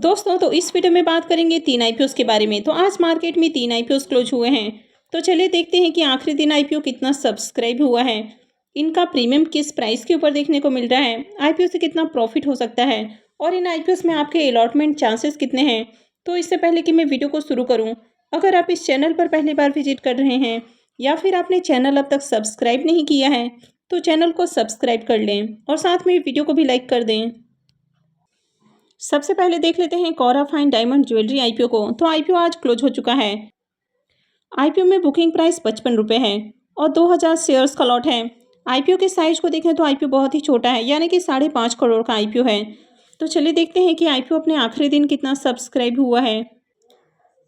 दोस्तों तो इस वीडियो में बात करेंगे 3 आईपीओ के बारे में। तो आज मार्केट में 3 आईपीओ क्लोज हुए हैं। तो चलिए देखते हैं कि आखिरी दिन आईपीओ कितना सब्सक्राइब हुआ है, इनका प्रीमियम किस प्राइस के ऊपर देखने को मिल रहा है, आईपीओ से कितना प्रॉफिट हो सकता है और इन आईपीओ में आपके अलॉटमेंट चांसेस कितने हैं। तो इससे पहले कि मैं वीडियो को शुरू करूँ, अगर आप इस चैनल पर पहली बार विजिट कर रहे हैं या फिर आपने चैनल अब तक सब्सक्राइब नहीं किया है तो चैनल को सब्सक्राइब कर लें और साथ में वीडियो को भी लाइक कर दें। सबसे पहले देख लेते हैं कोरा फाइन डायमंड ज्वेलरी आईपीओ को। तो आईपीओ आज क्लोज हो चुका है। आईपीओ में बुकिंग प्राइस 55 रुपये है और 2000 शेयर्स का लॉट है। आईपीओ के साइज को देखें तो आईपीओ बहुत ही छोटा है, यानी कि 5.5 करोड़ का आईपीओ है। तो चलिए देखते हैं कि आईपीओ अपने आखिरी दिन कितना सब्सक्राइब हुआ है।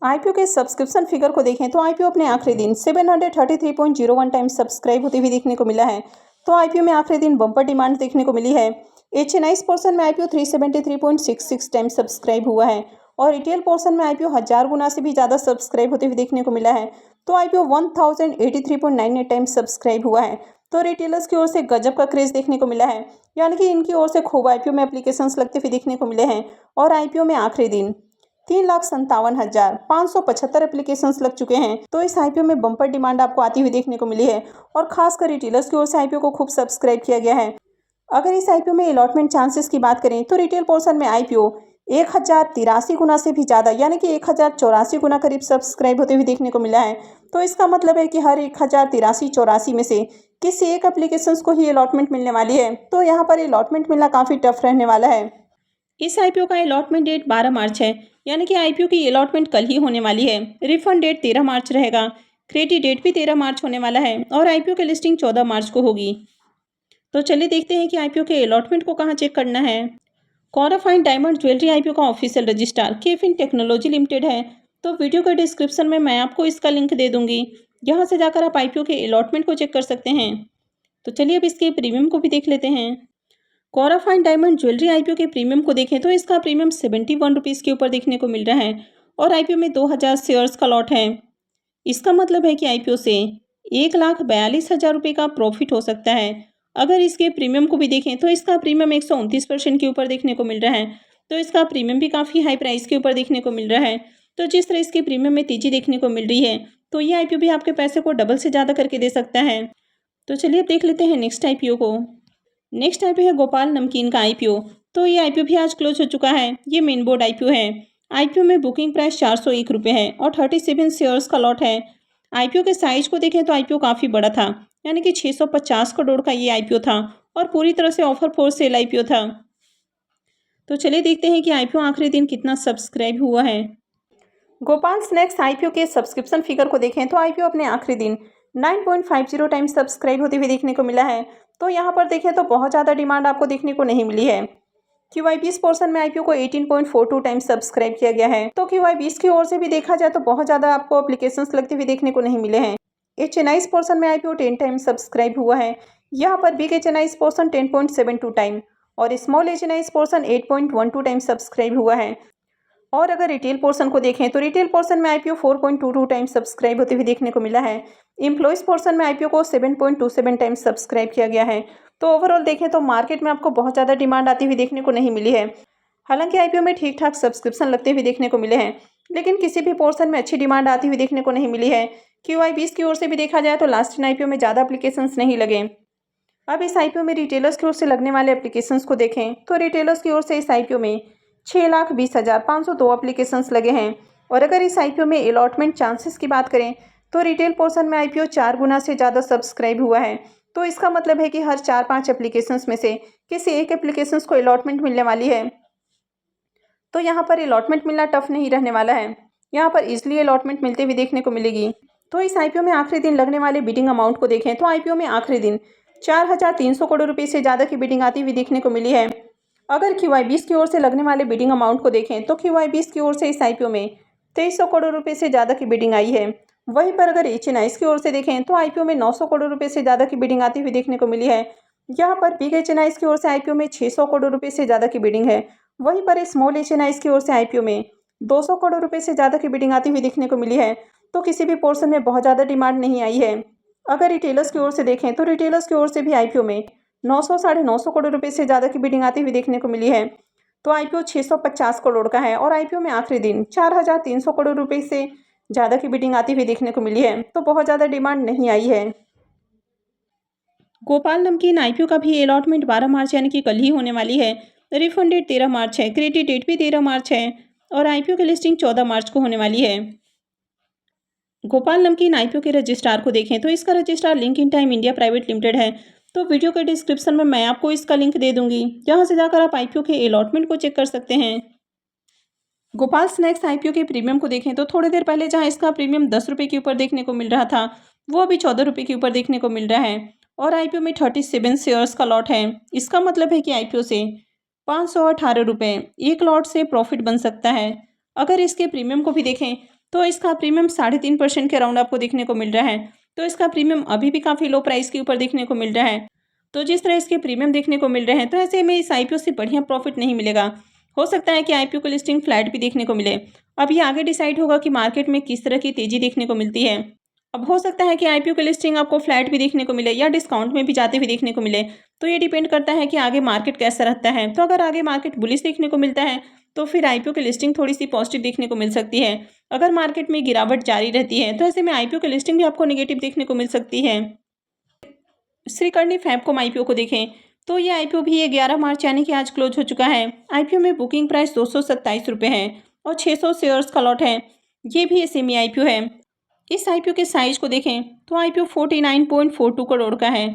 आईपीओ के सब्सक्रिप्शन फिगर को देखें तो आईपीओ अपने आखिरी दिन 733.01 टाइम्स सब्सक्राइब होते हुए देखने को मिला है। तो आईपीओ में आखिरी दिन बम्पर डिमांड देखने को मिली है। एचएनआईज पोर्शन में आईपीओ 373.66 टाइम्स सब्सक्राइब हुआ है और रिटेल पोर्शन में आईपीओ 1000 गुना से भी ज़्यादा सब्सक्राइब होते हुए देखने को मिला है। तो आईपीओ 1083.98 टाइम्स सब्सक्राइब हुआ है। तो रिटेलर्स की ओर से गजब का क्रेज देखने को मिला है, यानी कि इनकी ओर से खूब आईपीओ में एप्लीकेशंस लगते हुए देखने को मिले हैं और आईपीओ में आखिरी दिन 3,57,575 एप्लीकेशंस लग चुके हैं। तो इस आईपीओ में बम्पर डिमांड आपको आती हुई देखने को मिली है और खासकर रिटेलर्स की ओर से आईपीओ को खूब सब्सक्राइब किया गया है। अगर इस आईपीओ में अलॉटमेंट चांसेस की बात करें तो रिटेल पोर्शन में आईपीओ 1083 गुना से भी ज़्यादा, यानी कि 1084 गुना करीब सब्सक्राइब होते हुए देखने को मिला है। तो इसका मतलब है कि हर 1083-84 में से किसी एक एप्लीकेशंस को ही अलॉटमेंट मिलने वाली है। तो यहाँ पर अलॉटमेंट मिलना काफ़ी टफ रहने वाला है। इस आईपीओ का अलॉटमेंट डेट 12 मार्च है, यानी कि आईपीओ की अलॉटमेंट कल ही होने वाली है। रिफंड डेट 13 मार्च रहेगा, क्रेडिट डेट भी 13 मार्च होने वाला है और आईपीओ की लिस्टिंग 14 मार्च को होगी। तो चलिए देखते हैं कि आईपीओ के अलॉटमेंट को कहाँ चेक करना है। कोरा फाइन डायमंड ज्वेलरी आईपीओ का ऑफिशियल रजिस्ट्रार केफिन टेक्नोलॉजी लिमिटेड है। तो वीडियो के डिस्क्रिप्शन में मैं आपको इसका लिंक दे दूंगी, यहाँ से जाकर आप आईपीओ के अलॉटमेंट को चेक कर सकते हैं। तो चलिए अब इसके प्रीमियम को भी देख लेते हैं। कोरा फाइन डायमंड ज्वेलरी आईपीओ के प्रीमियम को देखें तो इसका प्रीमियम 71 रुपीज़ के ऊपर देखने को मिल रहा है और आईपीओ में 2000 शेयर्स का लॉट है। इसका मतलब है कि आईपीओ से 1,42,000 रुपये का प्रॉफिट हो सकता है। अगर इसके प्रीमियम को भी देखें तो इसका प्रीमियम 129% के ऊपर देखने को मिल रहा है। तो इसका प्रीमियम भी काफ़ी हाई प्राइस के ऊपर देखने को मिल रहा है। तो जिस तरह इसके प्रीमियम में तेजी देखने को मिल रही है तो ये आईपीओ भी आपके पैसे को डबल से ज़्यादा करके दे सकता है। तो चलिए अब देख लेते हैं नेक्स्ट आईपीओ को। नेक्स्ट आईपीओ है गोपाल नमकीन का आईपीओ। तो ये आईपीओ भी आज क्लोज हो चुका है। ये मेन बोर्ड आईपीओ है। आईपीओ में बुकिंग प्राइस 401 रुपये है और 37 शेयर्स का लॉट है। आईपीओ के साइज को देखें तो आईपीओ काफ़ी बड़ा था, यानी कि 650 करोड़ का ये आईपीओ था और पूरी तरह से ऑफर फॉर सेल आईपीओ था। तो चलिए देखते हैं कि आईपीओ आखिरी दिन कितना सब्सक्राइब हुआ है। गोपाल स्नैक्स आईपीओ के सब्सक्रिप्शन फिगर को देखें तो आईपीओ अपने आखिरी दिन 9.50 टाइम्स सब्सक्राइब होते हुए देखने को मिला है। तो यहाँ पर देखें तो बहुत ज़्यादा डिमांड आपको देखने को नहीं मिली है। QI20 पोर्शन में आईपीओ को 18.42 टाइम्स सब्सक्राइब किया गया है। तो QI20 की ओर से भी देखा जाए तो बहुत ज़्यादा आपको एप्लीकेशंस लगते हुए देखने को नहीं मिले हैं। HNIs पोर्शन में आईपीओ 10 टाइम्स सब्सक्राइब हुआ है। यहाँ पर बिग HNIs पोर्शन 10.72 टाइम और small HNIs portion 8.12 time subscribe हुआ है। और अगर रिटेल पोर्शन को देखें तो रिटेल पोर्शन में आईपीओ 4.22 टाइम्स सब्सक्राइब होते हुए देखने को मिला है। एम्प्लॉइज पोर्शन में आईपीओ को 7.27 टाइम्स सब्सक्राइब किया गया है। तो ओवरऑल देखें तो मार्केट में आपको बहुत ज़्यादा डिमांड आती हुई देखने को नहीं मिली है। हालांकि आईपीओ में ठीक ठाक सब्सक्रिप्शन लगते हुए देखने को मिले हैं, लेकिन किसी भी पोर्शन में अच्छी डिमांड आती हुई देखने को नहीं मिली है। QI20 की ओर से भी देखा जाए तो लास्ट इन आईपीओ में ज़्यादा एप्लीकेशंस नहीं लगे। अब इस आईपीओ में रिटेलर्स की ओर से लगने वाले एप्लीकेशंस को देखें तो रिटेलर्स की ओर से इस आईपीओ में 6,20,502 एप्लीकेशंस लगे हैं। और अगर इस आईपीओ में अलॉटमेंट चांसेस की बात करें तो रिटेल पोर्शन में आईपीओ 4 गुना से ज़्यादा सब्सक्राइब हुआ है। तो इसका मतलब है कि हर 4-5 एप्लीकेशंस में से किसी एक एप्लीकेशंस को अलॉटमेंट मिलने वाली है। तो यहाँ पर अलॉटमेंट मिलना टफ नहीं रहने वाला है, यहाँ पर इजीली अलॉटमेंट मिलते हुए देखने को मिलेगी। तो इस आईपीओ में आखिरी दिन लगने वाले बिडिंग अमाउंट को देखें तो आईपीओ में आखिरी दिन 4,300 करोड़ रुपये से ज़्यादा की बिडिंग आती हुई देखने को मिली है। अगर QI20 की ओर से लगने वाले बिडिंग अमाउंट को देखें तो QI20 की ओर से इस आईपीओ में 2300 करोड़ रुपये से ज़्यादा की बिडिंग आई है। वहीं पर अगर HNIs की ओर से देखें तो आईपीओ में 900 करोड़ रुपये से ज़्यादा की बिडिंग आती हुई देखने को मिली है। यहाँ पर बिग HNIs की ओर से आईपीओ में 600 करोड़ रुपये से ज़्यादा की बिडिंग है। वहीं पर स्मॉल HNIs की ओर से आईपीओ में 200 करोड़ रुपये से ज़्यादा की बिडिंग आती हुई देखने को मिली है। तो किसी भी पोर्शन में बहुत ज़्यादा डिमांड नहीं आई है। अगर रिटेलर्स की ओर से देखें तो रिटेलर्स की ओर से भी आईपीओ में 900 साढ़े 900 करोड़ रुपये से ज़्यादा की बिडिंग आती हुई देखने को मिली है। तो आईपीओ 650 करोड़ का है और आईपीओ में आखिरी दिन 4,300 करोड़ रुपए से ज़्यादा की बिडिंग आती हुई देखने को मिली है, तो बहुत ज़्यादा डिमांड नहीं आई है। गोपाल नमकीन आईपीओ का भी अलॉटमेंट 12 मार्च यानी कि कल ही होने वाली है। रिफंड डेट 13 मार्च है, क्रेडिट डेट भी 13 मार्च है और आईपीओ की लिस्टिंग 14 मार्च को होने वाली है। गोपाल नमकीन आईपीओ के रजिस्ट्रार को देखें तो इसका registrar link in time India private limited है। तो वीडियो के डिस्क्रिप्शन में मैं आपको इसका लिंक दे दूंगी, जहां से जाकर आप आईपीओ के अलॉटमेंट को चेक कर सकते हैं। गोपाल स्नैक्स आईपीओ के प्रीमियम को देखें तो थोड़ी देर पहले जहां इसका प्रीमियम 10 रुपये के ऊपर देखने को मिल रहा था, वो अभी 14 रुपये के ऊपर देखने को मिल रहा है और आईपीओ में 37 शेयर्स का लॉट है। इसका मतलब है कि आईपीओ से 518 रुपये एक लॉट से प्रॉफिट बन सकता है। अगर इसके प्रीमियम को भी देखें तो इसका प्रीमियम 3.5% के अराउंड आपको देखने को मिल रहा है। तो इसका प्रीमियम अभी भी काफ़ी लो प्राइस के ऊपर देखने को मिल रहा है। तो जिस तरह इसके प्रीमियम देखने को मिल रहे हैं, तो ऐसे में इस आईपीओ से बढ़िया प्रॉफिट नहीं मिलेगा। हो सकता है कि आईपीओ की लिस्टिंग फ्लैट भी देखने को मिले। अब ये आगे डिसाइड होगा कि मार्केट में किस तरह की तेजी देखने को मिलती है। अब हो सकता है कि आईपीओ की लिस्टिंग आपको फ्लैट भी देखने को मिले या डिस्काउंट में भी जाते हुए देखने को मिले। तो ये डिपेंड करता है कि आगे मार्केट कैसा रहता है। तो अगर आगे मार्केट बुलिश देखने को मिलता है तो फिर आईपीओ की लिस्टिंग थोड़ी सी पॉजिटिव देखने को मिल सकती है। अगर मार्केट में गिरावट जारी रहती है तो ऐसे में आईपीओ की लिस्टिंग भी आपको नेगेटिव देखने को मिल सकती है। श्रीकर्णी फैबकॉम आईपीओ को देखें तो ये आईपीओ भी ये 11 मार्च यानी कि आज क्लोज हो चुका है। आईपीओ में बुकिंग प्राइस 227 रुपये है और 600 शेयर्स का लॉट है। ये भी सेमी आईपीओ है। इस आईपीओ के साइज को देखें तो आईपीओ 49.42 करोड़ का है।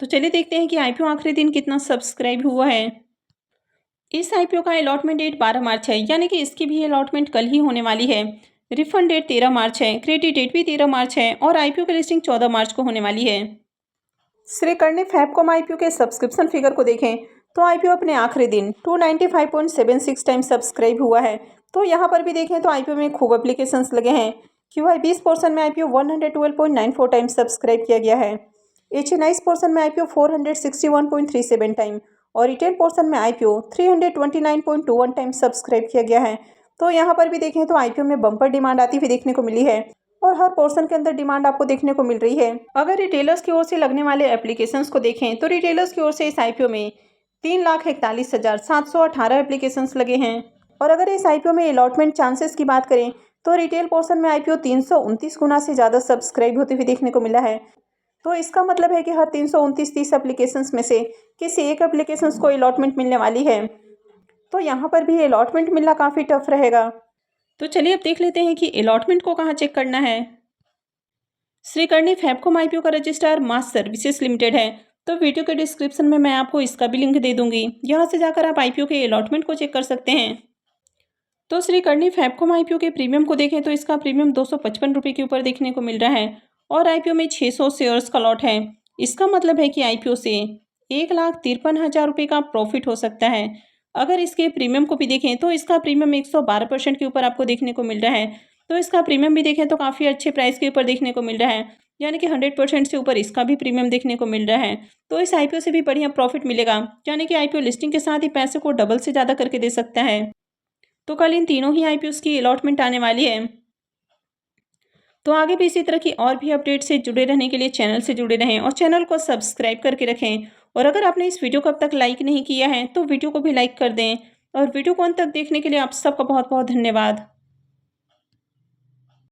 तो चलिए देखते हैं कि आईपीओ आखिरी दिन कितना सब्सक्राइब हुआ है। इस आईपीओ का अलॉटमेंट डेट 12 मार्च है, यानी कि इसकी भी अलॉटमेंट कल ही होने वाली है। रिफंड डेट 13 मार्च है, क्रेडिट डेट भी 13 मार्च है और आईपीओ की लिस्टिंग 14 मार्च को होने वाली है। श्रीकर्णी फैबकॉम आईपीओ के सब्सक्रिप्शन फिगर को देखें तो आईपीओ अपने आखिरी दिन 295.76 टाइम सब्सक्राइब हुआ है। तो यहाँ पर भी देखें तो आईपीओ में खूब एप्लीकेशंस लगे हैं। क्यूआई 20 पोर्सन में आईपीओ 112.94 टाइम सब्सक्राइब किया गया है। एचएनआईस पोर्सन में आईपीओ 461.37 टाइम और रिटेल पोर्सन में आईपीओ 329.21 टाइम सब्सक्राइब किया गया है। तो यहाँ पर भी देखें तो आईपीओ में बम्पर डिमांड आती हुई देखने को मिली है और हर पोर्शन के अंदर डिमांड आपको देखने को मिल रही है। अगर रिटेलर्स की ओर से लगने वाले एप्लीकेशंस को देखें तो रिटेलर्स की ओर से इस आईपीओ में 3,41,718 एप्लीकेशंस लगे हैं। और अगर इस आईपीओ में अलॉटमेंट चांसेस की बात करें तो रिटेल पोर्शन में आईपीओ 329 गुना से ज़्यादा सब्सक्राइब होते हुए देखने को मिला है। तो इसका मतलब है कि हर 329 एप्लीकेशंस में से किसी एक एप्लीकेशंस को अलॉटमेंट मिलने वाली है। तो यहाँ पर भी अलॉटमेंट मिलना काफ़ी टफ रहेगा। तो चलिए अब देख लेते हैं कि अलॉटमेंट को कहाँ चेक करना है। श्रीकर्णी फैबकॉम आईपीओ का रजिस्ट्रार मास सर्विसेज लिमिटेड है। तो वीडियो के डिस्क्रिप्शन में मैं आपको इसका भी लिंक दे दूंगी, यहाँ से जाकर आप आईपीओ के अलॉटमेंट को चेक कर सकते हैं। तो श्रीकर्णी फैबकॉम आईपीओ के प्रीमियम को देखें तो इसका प्रीमियम 255 रुपये के ऊपर देखने को मिल रहा है और आईपीओ में 600 शेयर्स का लॉट है। इसका मतलब है कि आईपीओ से 1,53,000 रुपये का प्रॉफिट हो सकता है। अगर इसके प्रीमियम को भी देखें तो इसका प्रीमियम 112% के ऊपर आपको देखने को मिल रहा है। तो इसका प्रीमियम भी देखें तो काफ़ी अच्छे प्राइस के ऊपर देखने को मिल रहा है, यानी कि 100% से ऊपर इसका भी प्रीमियम देखने को मिल रहा है। तो इस आईपीओ से भी बढ़िया प्रॉफिट मिलेगा, यानी कि आईपीओ लिस्टिंग के साथ ही पैसे को डबल से ज़्यादा करके दे सकता है। तो कल इन तीनों ही आईपीओ की अलॉटमेंट आने वाली है। तो आगे भी इसी तरह की और भी अपडेट से जुड़े रहने के लिए चैनल से जुड़े रहें और चैनल को सब्सक्राइब करके रखें। और अगर आपने इस वीडियो को अब तक लाइक नहीं किया है तो वीडियो को भी लाइक कर दें और वीडियो को अंत तक देखने के लिए आप सबका बहुत बहुत धन्यवाद।